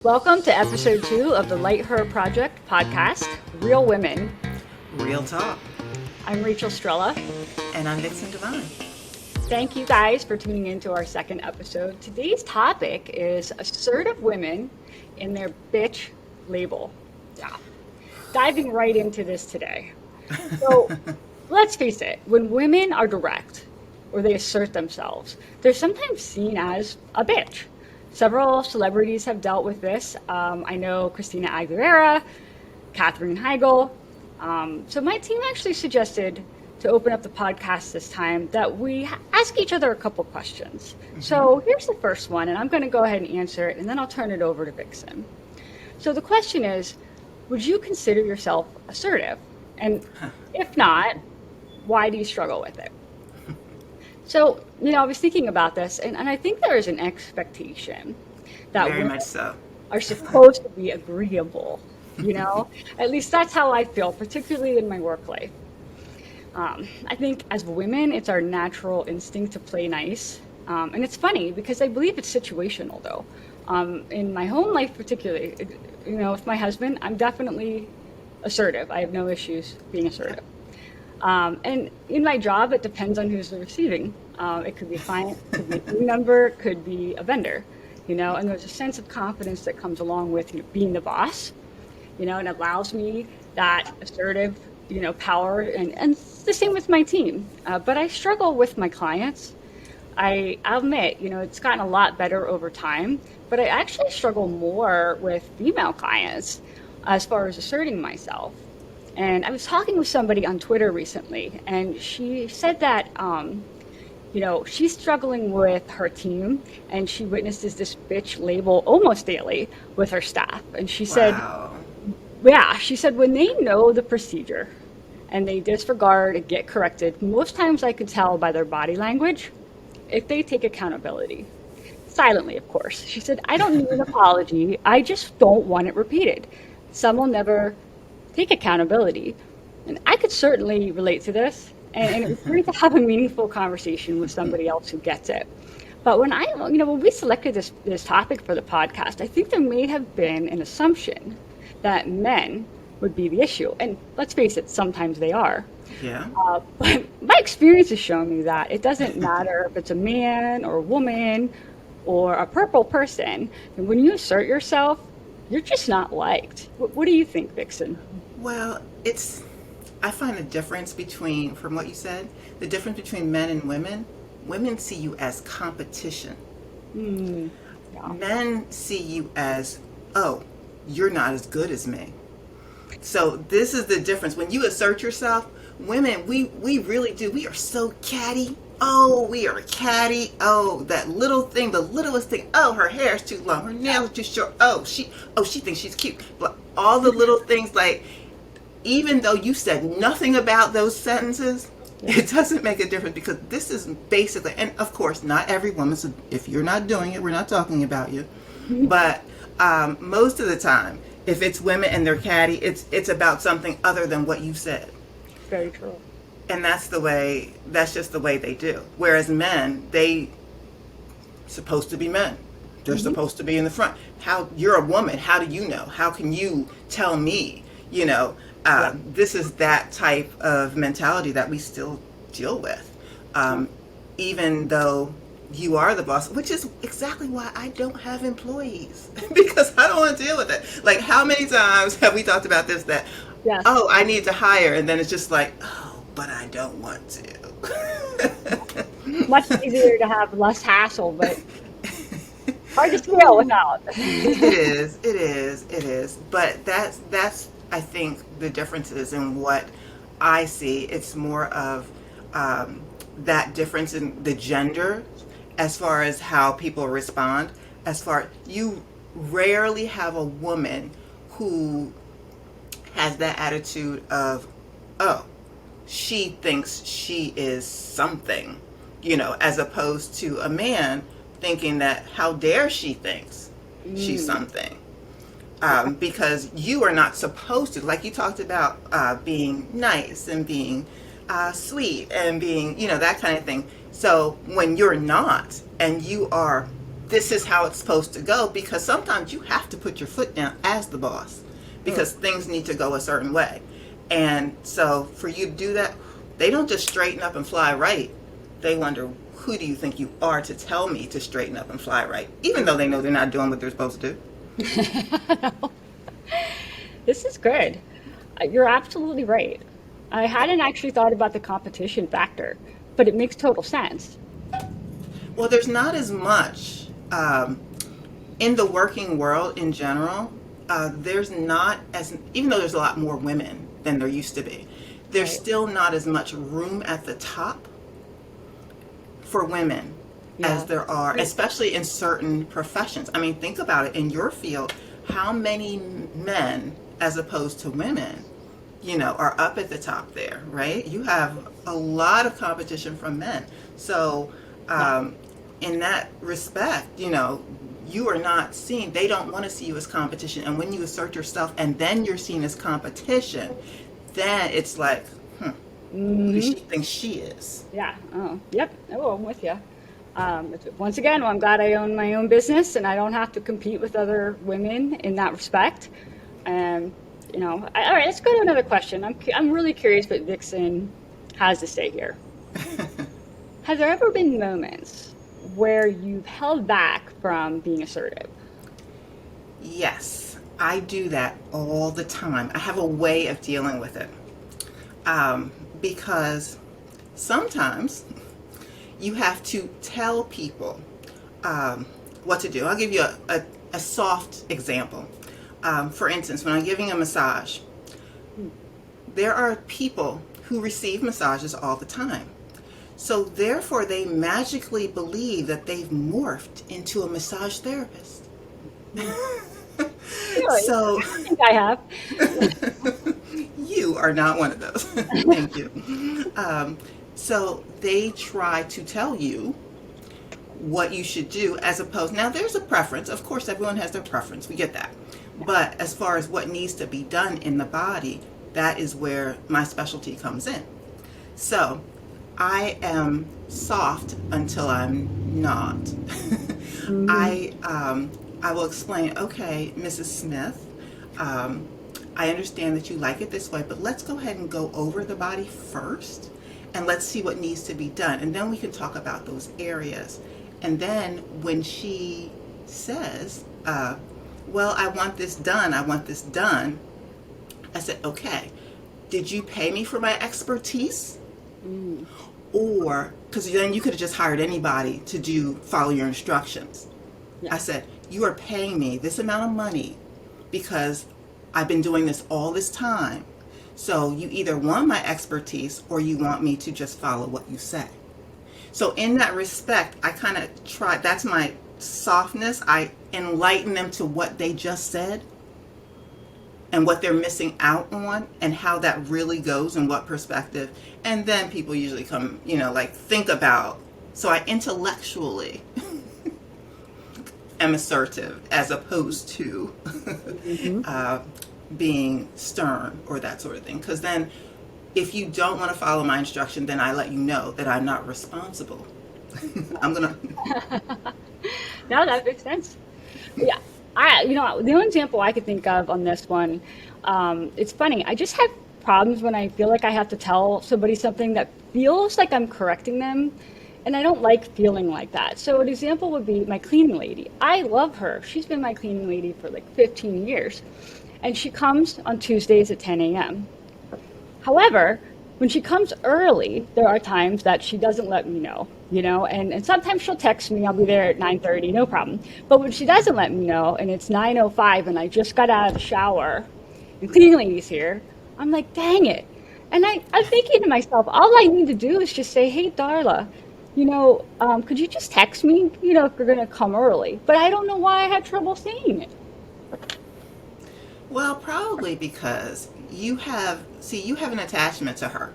Welcome to episode 2 of the Light Her Project podcast, Real Women. Real talk. I'm Rachel Strella. And I'm Vixen. Thank you guys for tuning into our second episode. Today's topic is assertive women in their bitch label. Yeah. Diving right into this today. So let's face it, when women are direct or they assert themselves, they're sometimes seen as a bitch. Several celebrities have dealt with this. I know Christina Aguilera, Katherine Heigl. So my team actually suggested to open up the podcast this time that we ask each other a couple questions. Mm-hmm. So here's the first one, and I'm going to go ahead and answer it, and then I'll turn it over to Vixen. So the question is, would you consider yourself assertive? And if not, why do you struggle with it? So, I was thinking about this, and I think there is an expectation that Very women much so. are supposed to be agreeable, At least that's how I feel, particularly in my work life. I think as women, it's our natural instinct to play nice. And it's funny because I believe it's situational, though. In my home life particularly, with my husband, I'm definitely assertive. I have no issues being assertive. And in my job, it depends on who's receiving. It could be a client, could be a team member, could be a vendor, and there's a sense of confidence that comes along with being the boss, and it allows me that assertive, power, and the same with my team. But I struggle with my clients. I'll admit, it's gotten a lot better over time, but I actually struggle more with female clients as far as asserting myself. And I was talking with somebody on Twitter recently, and she said that, she's struggling with her team, and she witnesses this bitch label almost daily with her staff. And she said, she said when they know the procedure and they disregard and get corrected, most times I could tell by their body language if they take accountability. Silently, of course. She said, I don't need an apology. I just don't want it repeated. Some will never take accountability. And I could certainly relate to this. And it was great to have a meaningful conversation with somebody else who gets it. But when we selected this topic for the podcast, I think there may have been an assumption that men would be the issue. And let's face it, sometimes they are. Yeah. But my experience has shown me that it doesn't matter if it's a man or a woman or a purple person. And when you assert yourself, you're just not liked. What do you think, Vixen? Well, I find the difference from what you said, the difference between men and women see you as competition. Yeah. Men see you as, oh, you're not as good as me. So this is the difference. When you assert yourself, women, we really do. We are so catty. Oh, we are catty. Oh, that little thing, the littlest thing. Oh, her hair is too long. Her nails are too short. Oh, she thinks she's cute. But all the little things, like, even though you said nothing about those sentences, it doesn't make a difference, because this is basically, and of course, not every woman, so if you're not doing it, we're not talking about you. But most of the time, if it's women and they're catty, it's about something other than what you said. Very true. And that's just the way they do. Whereas men, they supposed to be men. They're supposed to be in the front. You're a woman, how do you know? How can you tell me, This is that type of mentality that we still deal with. Even though you are the boss, which is exactly why I don't have employees, because I don't want to deal with it. Like, how many times have we talked about this, that, Yes. Oh, I need to hire, and then it's just like, oh, but I don't want to. Much easier to have less hassle, but hard to scale without. It is. But that's I think the differences in what I see. It's more of that difference in the gender as far as how people respond. You rarely have a woman who has that attitude of, oh, she thinks she is something, as opposed to a man thinking that, how dare she thinks she's something. Because you are not supposed to, like you talked about, being nice and being sweet and being, that kind of thing. So when you're not, and you are this is how it's supposed to go, because sometimes you have to put your foot down as the boss Mm. because things need to go a certain way. And so for you to do that, they don't just straighten up and fly right. They wonder, who do you think you are to tell me to straighten up and fly right? Even though they know they're not doing what they're supposed to do. This is good. You're absolutely right. I hadn't actually thought about the competition factor, but it makes total sense. Well, there's not as much in the working world in general. There's not as, even though there's a lot more women than there used to be, there's Right. still not as much room at the top for women as Yeah. there are, especially in certain professions. I mean, think about it in your field, how many men as opposed to women, are up at the top there, right? You have a lot of competition from men. So, Yeah. in that respect, you are not seen, they don't want to see you as competition. And when you assert yourself and then you're seen as competition, then it's like, who does she Hmm. think she is? Yeah. Oh, yep. Oh, I'm with you. Once again, well, I'm glad I own my own business and I don't have to compete with other women in that respect. Um, all right, let's go to another question. I'm really curious what Vixen has to say here. Has there ever been moments where you've held back from being assertive? Yes, I do that all the time. I have a way of dealing with it. Because sometimes you have to tell people what to do. I'll give you a soft example. For instance, when I'm giving a massage, Mm. there are people who receive massages all the time. So therefore, they magically believe that they've morphed into a massage therapist. Really? So I think I have. you are not one of those. Thank you. So they try to tell you what you should do as opposed. Now, there's a preference. Of course, everyone has their preference. We get that. But as far as what needs to be done in the body, that is where my specialty comes in. So I am soft until I'm not. Hmm. I will explain. Okay, Mrs. Smith. Um, I understand that you like it this way, but let's go ahead and go over the body first, and let's see what needs to be done, and then we can talk about those areas. And then when she says, "Well, I want this done. I want this done," I said, "Okay. Did you pay me for my expertise?" Mm. Or, because then you could have just hired anybody to follow your instructions. Yeah. I said, you are paying me this amount of money because I've been doing this all this time. So you either want my expertise or you want me to just follow what you say. So in that respect, I kind of try, that's my softness. I enlighten them to what they just said and what they're missing out on and how that really goes and what perspective. And then people usually come, like think about. So I intellectually am assertive as opposed to Hmm. uh, being stern or that sort of thing. Because then if you don't want to follow my instruction, then I let you know that I'm not responsible. I'm going to. No, that makes sense. Yeah. The only example I could think of on this one, it's funny. I just have problems when I feel like I have to tell somebody something that feels like I'm correcting them, and I don't like feeling like that. So an example would be my cleaning lady. I love her. She's been my cleaning lady for like 15 years, and she comes on Tuesdays at 10 a.m. However, when she comes early, there are times that she doesn't let me know, and sometimes she'll text me, I'll be there at 9:30, no problem. But when she doesn't let me know and it's 9:05 and I just got out of the shower and cleaning lady's here, I'm like, dang it. And I'm thinking to myself, all I need to do is just say, hey, Darla, could you just text me, if you're going to come early? But I don't know why I had trouble saying it. Well, probably because you have an attachment to her.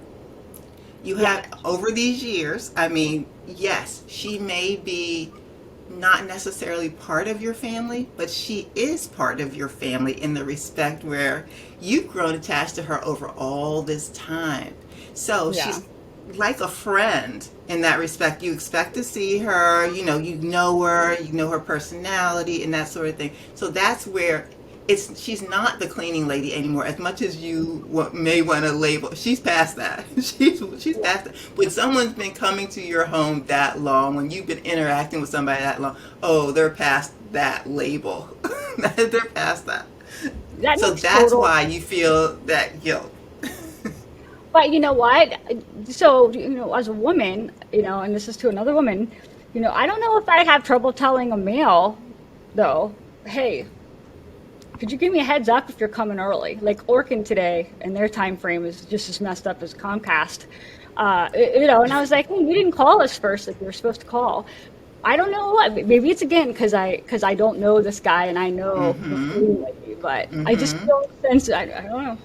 You Yeah, have over these years, I mean, yes, she may be not necessarily part of your family, but she is part of your family in the respect where you've grown attached to her over all this time. So yeah. like a friend in that respect. You expect to see her, you know her personality and that sort of thing. So that's where she's not the cleaning lady anymore. As much as you may want to label, she's past that. She's Yeah. past that. When someone's been coming to your home that long, when you've been interacting with somebody that long, oh, they're past that label. They're past that. That So makes that's total. why you feel that guilt. But you know what? So, as a woman, and this is to another woman, I don't know if I'd have trouble telling a male, though, hey, could you give me a heads up if you're coming early? Like Orkin today, and their time frame is just as messed up as Comcast. And I was like, you didn't call us first, like you were supposed to call. I don't know what. Maybe it's again because I don't know this guy and I know the Mm-hmm. feeling like but I just Mm-hmm. don't sense. I don't know.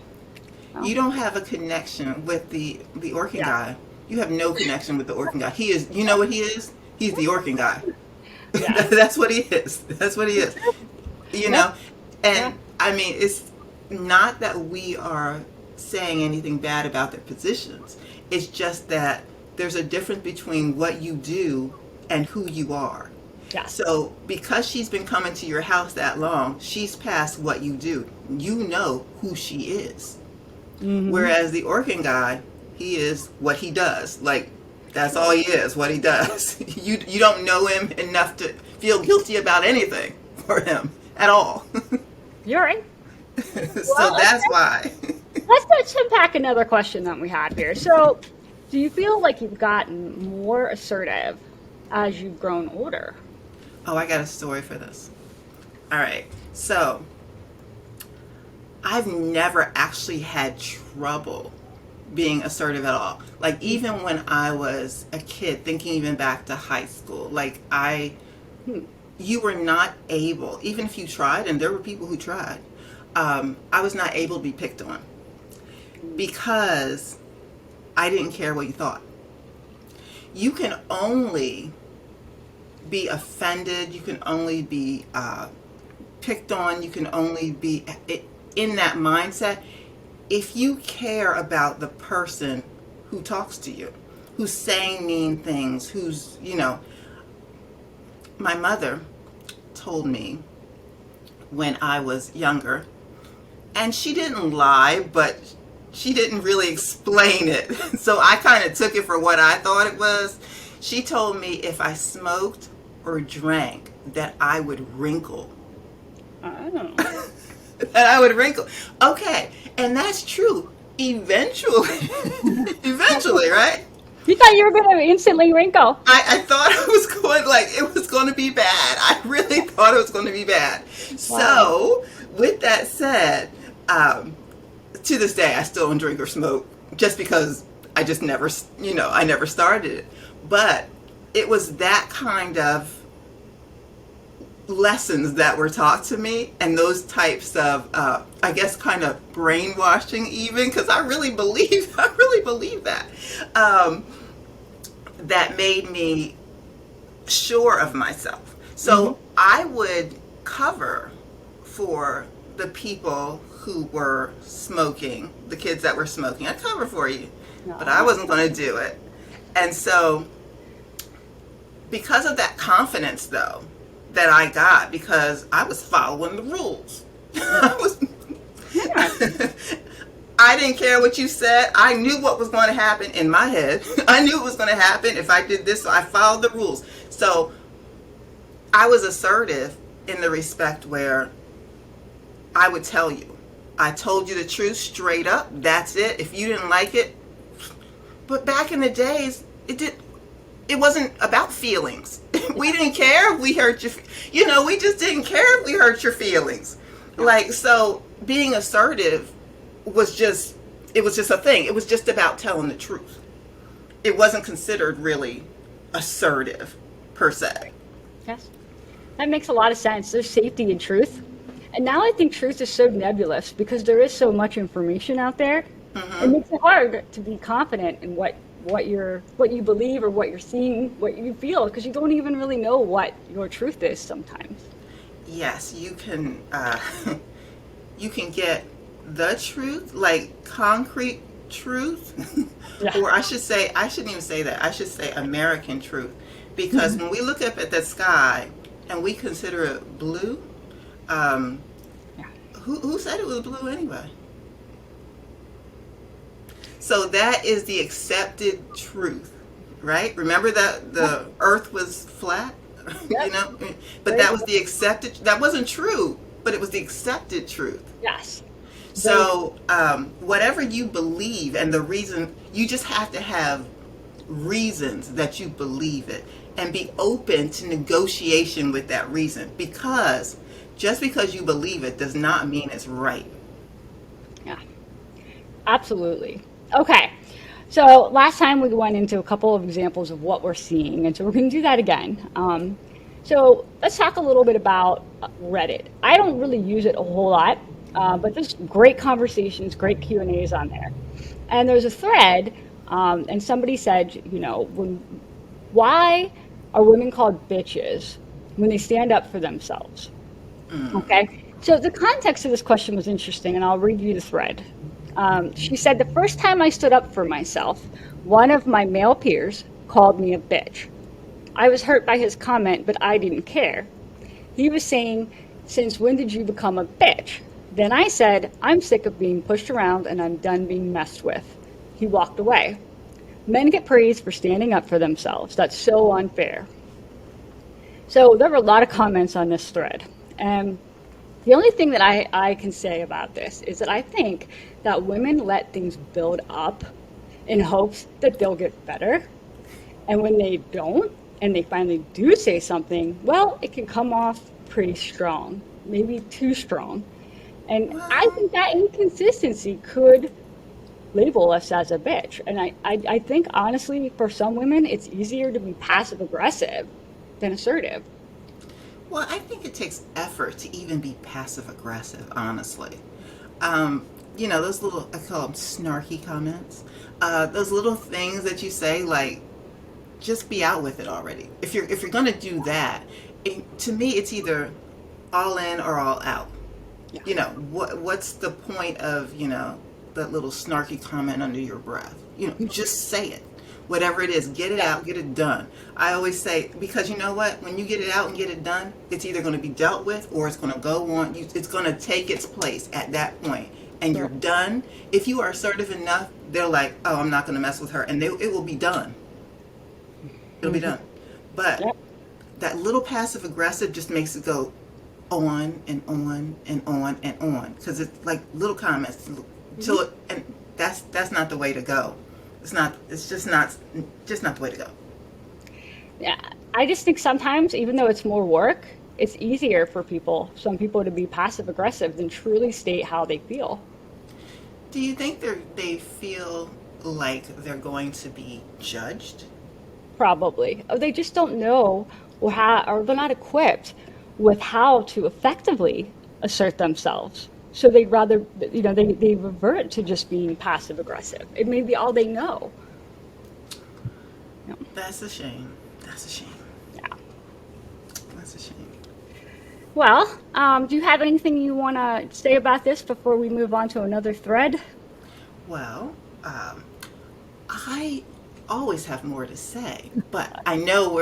You Well, don't have a connection with the Orkin yeah, guy. You have no connection with the Orkin guy. He is. You know what he is? He's the Orkin guy. yeah, That's what he is. That's what he is. You yeah, know, yeah. and I mean, it's not that we are saying anything bad about their positions. It's just that there's a difference between what you do and who you are. Yes. So, because she's been coming to your house that long, she's past what you do. You know who she is. Hmm. Whereas the Orkin guy, he is what he does. Like, that's all he is, what he does. You don't know him enough to feel guilty about anything for him at all. You're right. So Well, that's why. let's unpack another question that we had here. So, do you feel like you've gotten more assertive as you've grown older? Oh, I got a story for this. All right. So, I've never actually had trouble being assertive at all. Like, even when I was a kid, thinking even back to high school, like, Hmm. you were not able, even if you tried, and there were people who tried, I was not able to be picked on because I didn't care what you thought. You can only be offended, you can only be picked on, you can only be in that mindset if you care about the person who talks to you, who's saying mean things, my mother told me when I was younger, and she didn't lie, but she didn't really explain it. So I kind of took it for what I thought it was. She told me if I smoked or drank, that I would wrinkle. Oh. That I would wrinkle. Okay, and that's true. Eventually, eventually, right? You thought you were going to instantly wrinkle. I thought it was going like it was going to be bad. I really thought it was going to be bad. Wow. So, with that said, um, to this day, I still don't drink or smoke just because I just never, I never started it. But it was that kind of lessons that were taught to me and those types of, I guess, kind of brainwashing even, because I really believe, I really believe that. Um, that made me sure of myself. Hmm. So I would cover for the people who were smoking, the kids that were smoking. I'd cover for you, but I No. wasn't going to do it. And so, because of that confidence, though, that I got, because I was following the rules, I was. Yeah. I didn't care what you said. I knew what was going to happen in my head. I knew it was going to happen if I did this. So I followed the rules. So I was assertive in the respect where I would tell you. I told you the truth straight up. That's it. If you didn't like it, but back in the days, it wasn't about feelings. We didn't care if we hurt your, we just didn't care if we hurt your feelings. Yeah. Like, so being assertive was just, it was just a thing. It was just about telling the truth. It wasn't considered really assertive per se. Yes. That makes a lot of sense. There's safety in truth. And now I think truth is so nebulous because there is so much information out there. It Hmm. makes it hard to be confident in what you believe or what you're seeing, what you feel, because you don't even really know what your truth is sometimes. Yes, you can, you can get the truth, like concrete truth, Yeah. or I shouldn't even say that. I should say American truth, because Mhm. when we look up at the sky and we consider it blue, um, Yeah. who said it was blue anyway? So that is the accepted truth, right? Remember that Yep. the Earth was flat, you Yep. know, but Very that was true. the accepted. That wasn't true, but it was the accepted truth. Yes. Very true. So, whatever you believe and the reason, you just have to have reasons that you believe it and be open to negotiation with that reason, because just because you believe it does not mean it's right. Yeah. Absolutely. Okay. So last time we went into a couple of examples of what we're seeing, and so we're going to do that again. So let's talk a little bit about Reddit. I don't really use it a whole lot, but there's great conversations, great Q and A's on there. And there's a thread, and somebody said, why are women called bitches when they stand up for themselves? Mm. Okay. So the context of this question was interesting, and I'll read you the thread. She said, the first time I stood up for myself, one of my male peers called me a bitch. I was hurt by his comment, but I didn't care. He was saying, since when did you become a bitch? Then I said, I'm sick of being pushed around and I'm done being messed with. He walked away. Men get praised for standing up for themselves. That's so unfair. So there were a lot of comments on this thread. And the only thing that I can say about this is that I think that women let things build up in hopes that they'll get better. And when they don't, and they finally do say something, well, it can come off pretty strong, maybe too strong. And I Well, think that inconsistency could label us as a bitch. And I think, honestly, for some women, it's easier to be passive aggressive than assertive. well, I think it takes effort to even be passive aggressive, honestly. Those little, I call them snarky comments. Those little things that you say, like, just be out with it already. If you're gonna do that, to me, it's either all in or all out. Yeah. What's the point of that little snarky comment under your breath? Just say it. Whatever it is, get it Yeah. out, get it done. I always say, because you know what, when you get it out and get it done, it's either going to be dealt with or it's going to go on. It's going to take its place at that point, and you're Sure. done. If you are assertive enough, they're like, oh, I'm not going to mess with her, and it will be done. It'll be Mhm. done. But Yep. that little passive aggressive just makes it go on and on and on and on, because it's like little comments Mhm. till it, and that's not the way to go. It's just not the way to go. Yeah, I just think sometimes, even though it's more work, it's easier for some people to be passive aggressive than truly state how they feel. Do you think they feel like they're going to be judged? Probably. Or they just don't know, or they're not equipped with how to effectively assert themselves. So they'd rather, they revert to just being passive aggressive. It may be all they know. You know, That's a shame. That's a shame. yeah. That's a shame. Well, do you have anything you want to say about this before we move on to another thread? Well, I always have more to say, but I know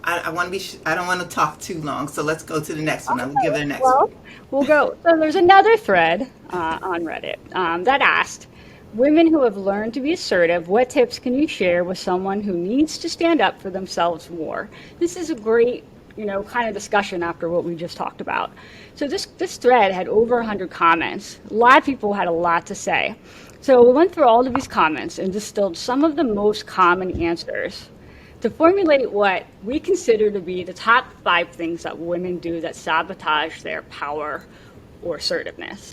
I want to be. I don't want to talk too long, so let's go to the next one. I will give it the next one. Well, we'll go. So there's another thread on Reddit that asked, women who have learned to be assertive, what tips can you share with someone who needs to stand up for themselves more? This is a great, kind of discussion after what we just talked about. So this thread had over 100 comments. A lot of people had a lot to say. So we went through all of these comments and distilled some of the most common answers to formulate what we consider to be the top 5 things that women do that sabotage their power or assertiveness.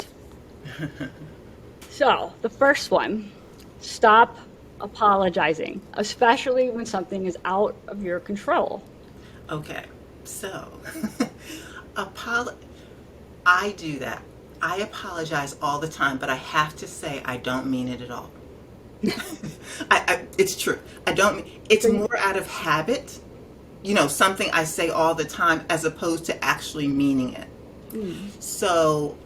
So, the first one, stop apologizing, especially when something is out of your control. Okay, so apolo- I do that. I apologize all the time, but I have to say I don't mean it at all. It's true. I don't mean it's So you, more out of habit. Something I say all the time as opposed to actually meaning it. mm, So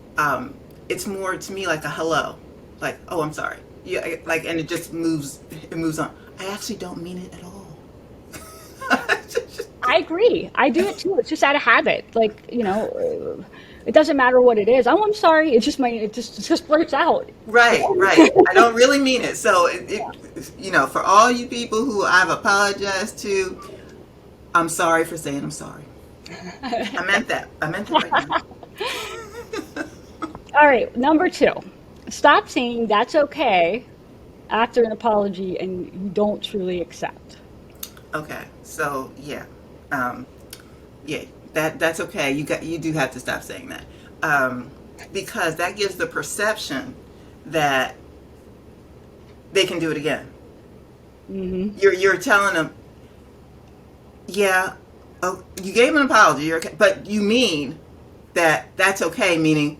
it's more to me like a hello, like, oh, I'm sorry. Yeah, like, and it moves on. I actually don't mean it at all. I agree. I do it too. It's just out of habit. Like, it doesn't matter what it is. Oh, I'm sorry. It just blurts out. Right, right. I don't really mean it. So for all you people who I've apologized to, I'm sorry for saying I'm sorry. I meant that. I meant that right now. All right, number two. Stop saying that's okay after an apology and you don't truly accept. Okay, so yeah, um, yeah, that's okay. You do have to stop saying that, because that gives the perception that they can do it again. Hmm. You're telling them, yeah, oh, you gave an apology, you're okay, but you mean that that's okay, meaning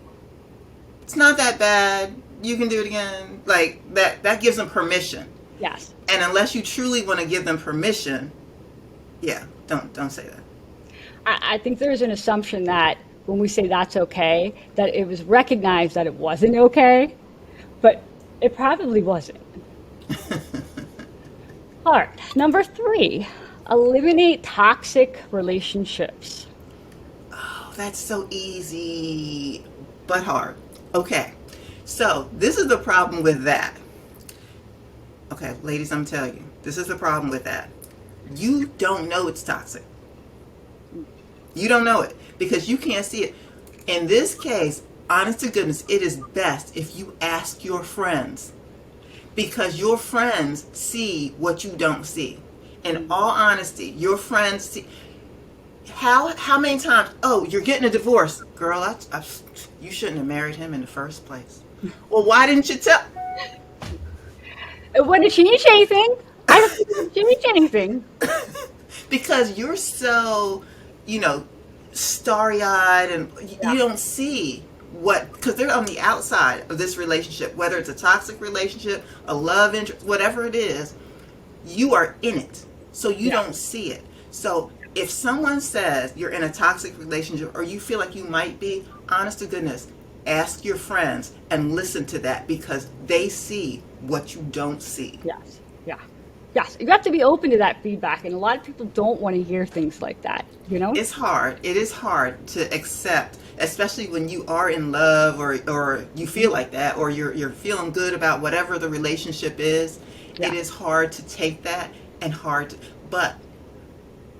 it's not that bad. You can do it again. Like that gives them permission. Yes. And unless you truly want to give them permission, yeah, don't say that. I think there's an assumption that when we say that's okay, that it was recognized that it wasn't okay, but it probably wasn't. All right, number three, eliminate toxic relationships. Oh, that's so easy, but hard. Okay, so this is the problem with that. Okay, ladies, I'm telling you, this is the problem with that. You don't know it's toxic. You don't know it because you can't see it. In this case, honest to goodness, it is best if you ask your friends because your friends see what you don't see. In all honesty, your friends see. How many times? Oh, you're getting a divorce, girl. You shouldn't have married him in the first place. Well, why didn't you tell? It wouldn't change anything. I don't think it would change anything. Because you're so, you know, starry-eyed and Yeah. you don't see what, because they're on the outside of this relationship, whether it's a toxic relationship, a love interest, whatever it is, you are in it. So you Yeah. don't see it. So if someone says you're in a toxic relationship or you feel like you might be, honest to goodness, ask your friends and listen to that because they see what you don't see. Yes. Yeah. Yes. You have to be open to that feedback, and a lot of people don't want to hear things like that. You know? It's hard. It is hard to accept, especially when you are in love or you feel like that or you're feeling good about whatever the relationship is. It Yeah. is hard to take that and hard to, but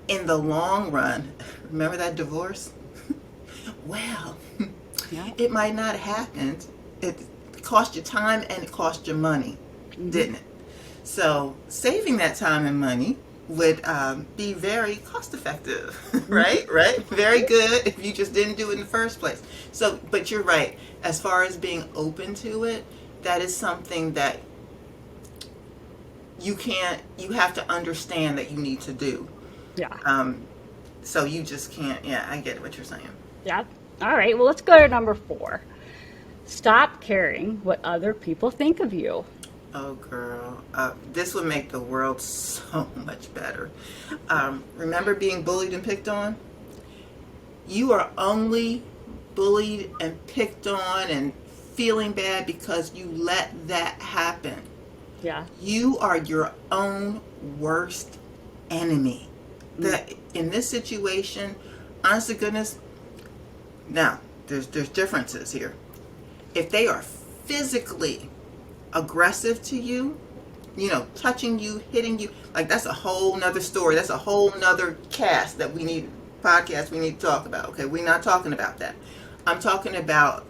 in the long run, remember that divorce? Well, Yeah. it might not have happened. It cost you time and it cost you money, Hmm. didn't it? So saving that time and money would be very cost effective, right? Right? Very good if you just didn't do it in the first place. So, but you're right. As far as being open to it, that is something that you have to understand that you need to do. Yeah. Um, so you just can't, yeah, I get what you're saying. Yeah. All right. Well, let's go to number four. Stop caring what other people think of you. Oh, girl, this would make the world so much better. Remember being bullied and picked on? You are only bullied and picked on and feeling bad because you let that happen. Yeah. You are your own worst enemy. That in this situation, honest to goodness, now there's differences here. If they are physically aggressive to you, you know, touching you, hitting you, like that's a whole nother story. That's a whole nother podcast we need to talk about. Okay, we're not talking about that. I'm talking about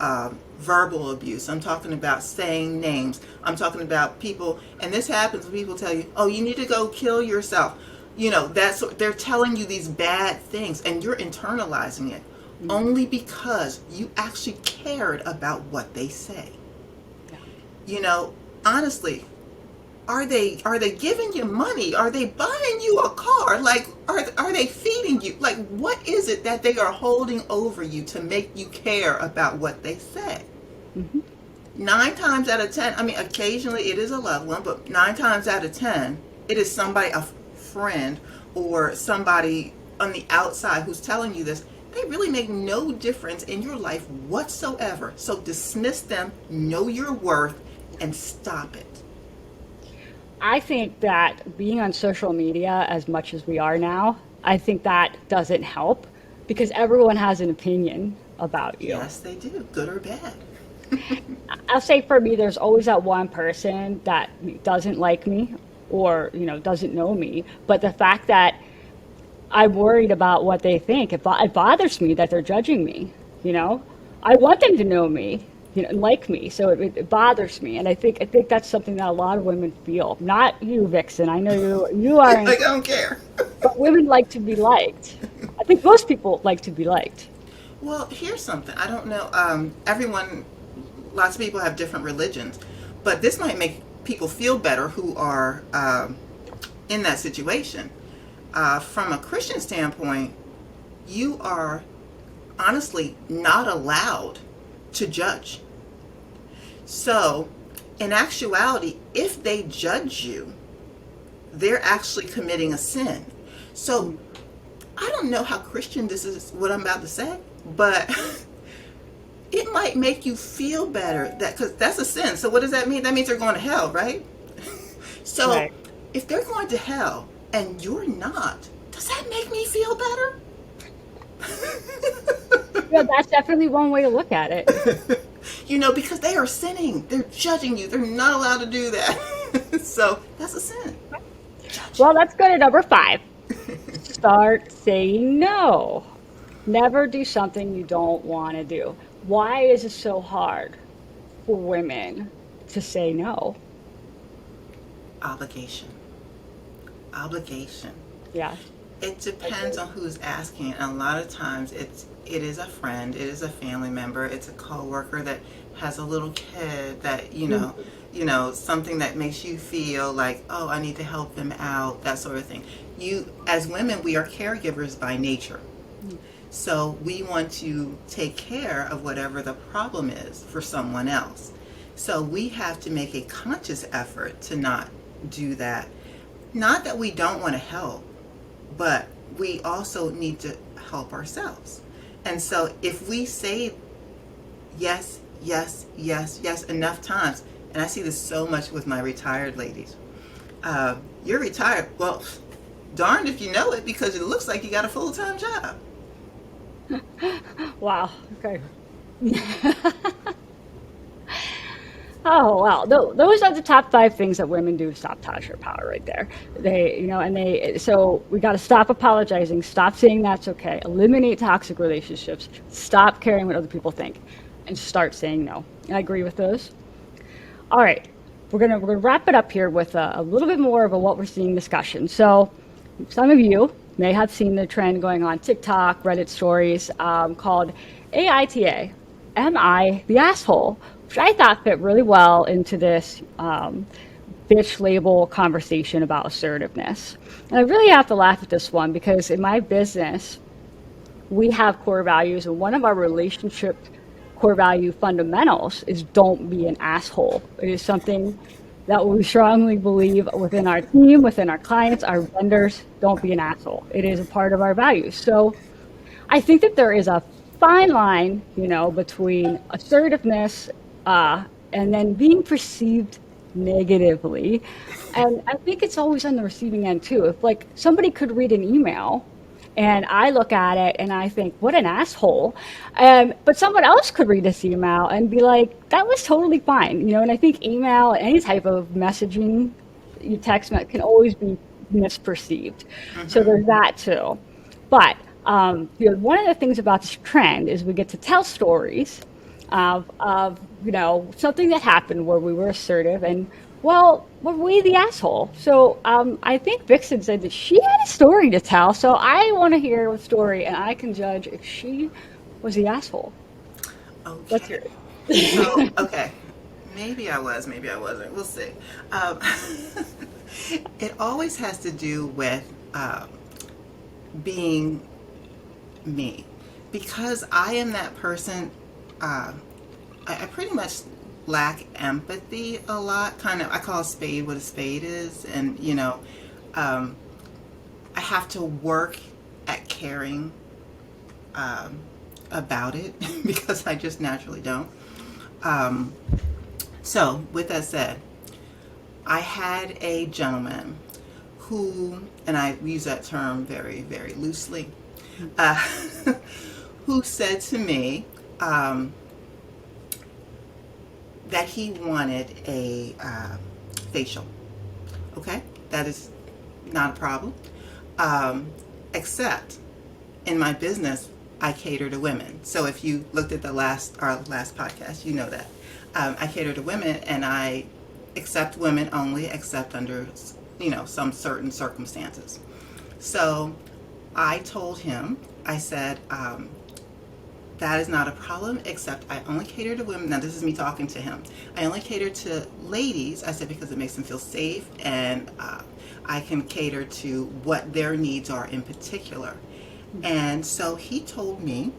verbal abuse. I'm talking about saying names. I'm talking about people, and this happens when people tell you, oh, you need to go kill yourself. You know, they're telling you these bad things and you're internalizing it only because you actually cared about what they say. Yeah. You know, honestly, are they giving you money? Are they buying you a car? Like, are they feeding you? Like, what is it that they are holding over you to make you care about what they say? Hmm. 9 times out of 10, I mean, occasionally it is a loved one, but 9 times out of 10, it is somebody, a friend, or somebody on the outside who's telling you this. They really make no difference in your life whatsoever. So dismiss them, know your worth, and stop it. I think that being on social media as much as we are now, I think that doesn't help because everyone has an opinion about you. Yes, they do, good or bad. I'll say for me, there's always that one person that doesn't like me or, doesn't know me. But the fact that I'm worried about what they think, it bothers me that they're judging me, you know? I want them to know me, and like me. So it bothers me. And I think that's something that a lot of women feel. Not you, Vixen. I know you Like, I aren't, don't care. but women like to be liked. I think most people like to be liked. Well, here's something. I don't know. Everyone, lots of people have different religions, but this might make people feel better who are in that situation. From a Christian standpoint, you are honestly not allowed to judge. So, in actuality, if they judge you, they're actually committing a sin. So, I don't know how Christian this is, what I'm about to say, but it might make you feel better that because that's a sin. So what does that mean? That means they're going to hell, right? So Right. if they're going to hell and you're not, does that make me feel Yeah, that's definitely one way to look at it. better? Because they are sinning. They're judging you. They're not allowed to do that. So that's a sin. Judging. Well, let's go to number 5. Start saying no. Never do something you don't want to do. Why is it so hard for women to say no? Obligation. Obligation. Yes. It I depends agree. on who's asking. And a lot of times it is a friend, it is a family member, it's a coworker that has a little kid that, Mhm. something that makes you feel like, oh, I need to help them out, that sort of thing. You as women, we are caregivers by nature. So we want to take care of whatever the problem is for someone else. So we have to make a conscious effort to not do that. Not that we don't want to help, but we also need to help ourselves. And so if we say yes, yes, yes, yes enough times, and I see this so much with my retired ladies, you're retired. Well, darned if you know it because it looks like you got a full time job. Wow. Okay. Oh, wow. Those are the top 5 things that women do to stop toxic power right there. So we got to stop apologizing, stop saying that's okay, eliminate toxic relationships, stop caring what other people think, and start saying no. And I agree with those. All right. We're gonna wrap it up here with a little bit more of a what we're seeing discussion. So some of you may have seen the trend going on TikTok, Reddit stories called AITA. Am I the asshole? Which I thought fit really well into this bitch label conversation about assertiveness. And I really have to laugh at this one because in my business, we have core values, and one of our relationship core value fundamentals is don't be an asshole. It is something that we strongly believe within our team, within our clients, our vendors. Don't be an asshole. It is a part of our values. So I think that there is a fine line, between assertiveness and then being perceived negatively. And I think it's always on the receiving end too. If like somebody could read an email and I look at it and I think, what an asshole. But someone else could read this email and be like, that was totally fine. And I think email, any type of messaging, you can always be misperceived. So Mm-hmm. there's that too. But one of the things about this trend is we get to tell stories of something that happened where we were assertive and well, were we the asshole? So I think Vixen said that she had a story to tell. So I want to hear the story and I can judge if she was the asshole. Let's Okay. hear So, it. okay. Maybe I was, maybe I wasn't. We'll see. Um, it always has to do with being me. Because I am that person, uh, I pretty much lack empathy a lot. Kind of, I call a spade what a spade is. And, um, I have to work at caring um, about it because I just naturally don't. Um, so, with that said, I had a gentleman who, and I use that term very, very loosely, uh, who said to me um, that he wanted a facial. Okay, that is not a problem. Um, except in my business, I cater to women. So if you looked at our last podcast, you know that I cater to women, and I accept women only, except under some certain circumstances. So I told him, I said, that is not a problem, except I only cater to women. Now, this is me talking to him. I only cater to ladies, I said, because it makes them feel safe, and I can cater to what their needs are in particular. And so he told me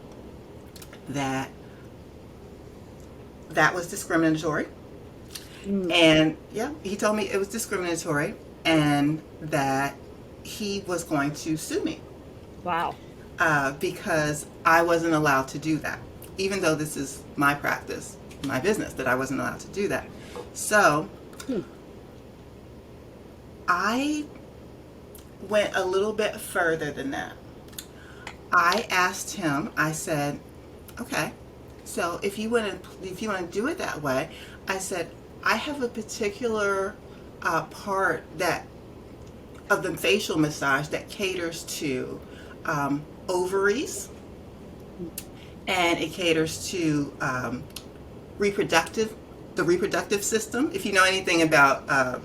that that was discriminatory. Mm. And yeah, he told me it was discriminatory and that he was going to sue me Wow. because I wasn't allowed to do that. Even though this is my practice, my business, that I wasn't allowed to do that. So Hmm. I went a little bit further than that. I asked him, I said, okay, so if you want to do it that way, I said, I have a particular part that of the facial massage that caters to ovaries, and it caters to reproductive the reproductive system. If you know anything about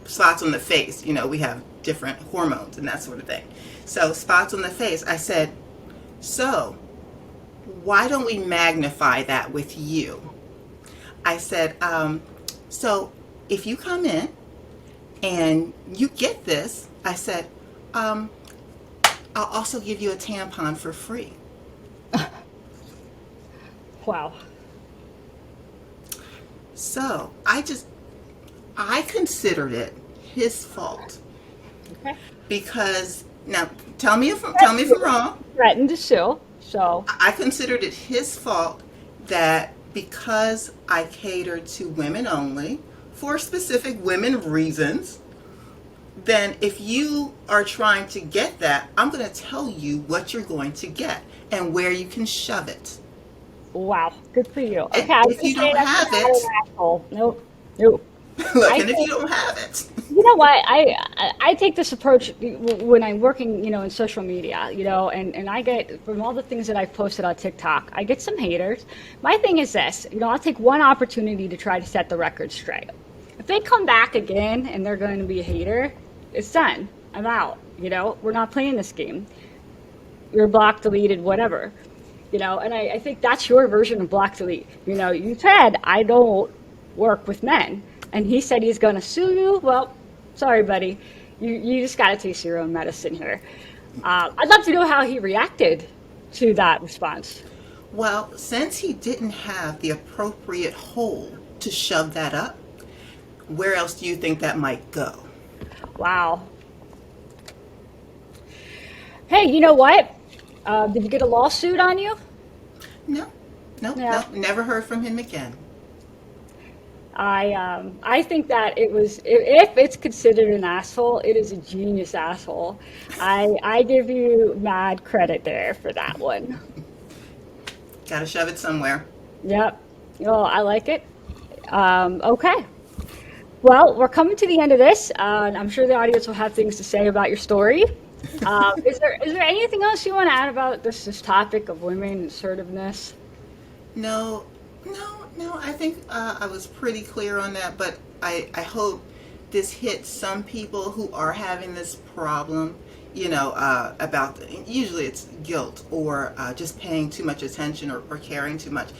spots on the face, we have different hormones and that sort of thing. So spots on the face, I said, so why don't we magnify that with you? I said, so if you come in and you get this, I said, I'll also give you a tampon for free. Wow. So I considered it his fault Okay. because now tell me if I'm wrong. Threatened to sue. So, I considered it his fault that because I catered to women only for specific women reasons, then if you are trying to get that, I'm going to tell you what you're going to get and where you can shove it. wow. Good for you. And Okay, I was if gonna you say don't that's have not an it, asshole. Nope. Nope. look, I and if you think don't have it, you know what I take this approach when I'm working in social media, and I get from all the things that I've posted on TikTok, I get some haters. My thing is this, I'll take one opportunity to try to set the record straight. If they come back again and they're going to be a hater, it's done. I'm out. We're not playing this game. You're blocked, deleted, whatever. And I think that's your version of block delete. You said I don't work with men, and he said he's going to sue you. Well, sorry, buddy. You just got to taste your own medicine here. I'd love to know how he reacted to that response. well, since he didn't have the appropriate hole to shove that up, where else do you think that might go? Wow. Hey, you know what? Did you get a lawsuit on you? No, no, Yeah. no, never heard from him again. I think that it was if it's considered an asshole, it is a genius asshole. I give you mad credit there for that one. Got to shove it somewhere. Yep. Well, I like it. Okay. Well, we're coming to the end of this. And I'm sure the audience will have things to say about your story. Is there anything else you want to add about this topic of women assertiveness? No, no, no. I think I was pretty clear on that, but I hope this hits some people who are having this problem. About usually it's guilt or just paying too much attention or caring too much.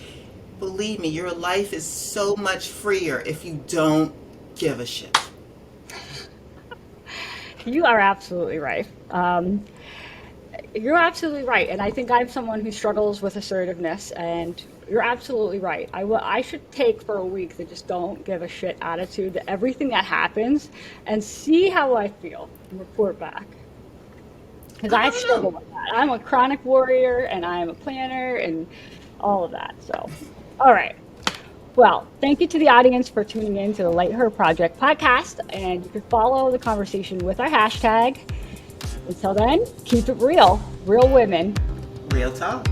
Believe me, your life is so much freer if you don't give a shit. You are absolutely right. You're absolutely right. And I think I'm someone who struggles with assertiveness, and you're absolutely right. I should take for a week the just don't give a shit attitude to everything that happens and see how I feel and report back. Because I I don't struggle know. with that. I'm a chronic warrior and I am a planner and all of that. So, all right. Well, thank you to the audience for tuning in to the Light Her Project podcast, and you can follow the conversation with our hashtag. Until then, keep it real, real women. Real talk.